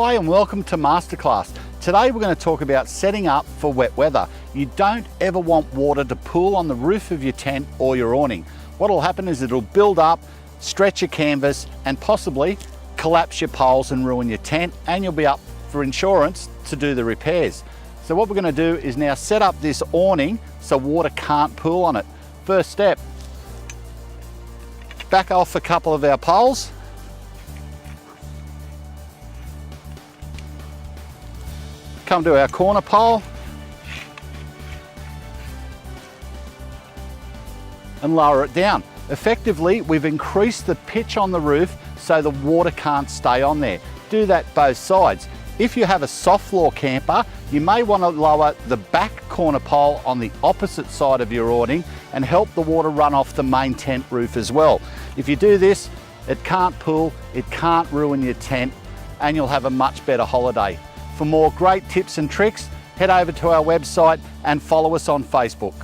Hi and welcome to Masterclass. Today we're going to talk about setting up for wet weather. You don't ever want water to pool on the roof of your tent or your awning. What will happen is it'll build up, stretch your canvas and possibly collapse your poles and ruin your tent, and you'll be up for insurance to do the repairs. So what we're going to do is now set up this awning so water can't pool on it. First step, back off a couple of our poles. Come to our corner pole and lower it down. Effectively, we've increased the pitch on the roof so the water can't stay on there. Do that both sides. If you have a soft floor camper, you may want to lower the back corner pole on the opposite side of your awning and help the water run off the main tent roof as well. If you do this, it can't pool, it can't ruin your tent, and you'll have a much better holiday. For more great tips and tricks, head over to our website and follow us on Facebook.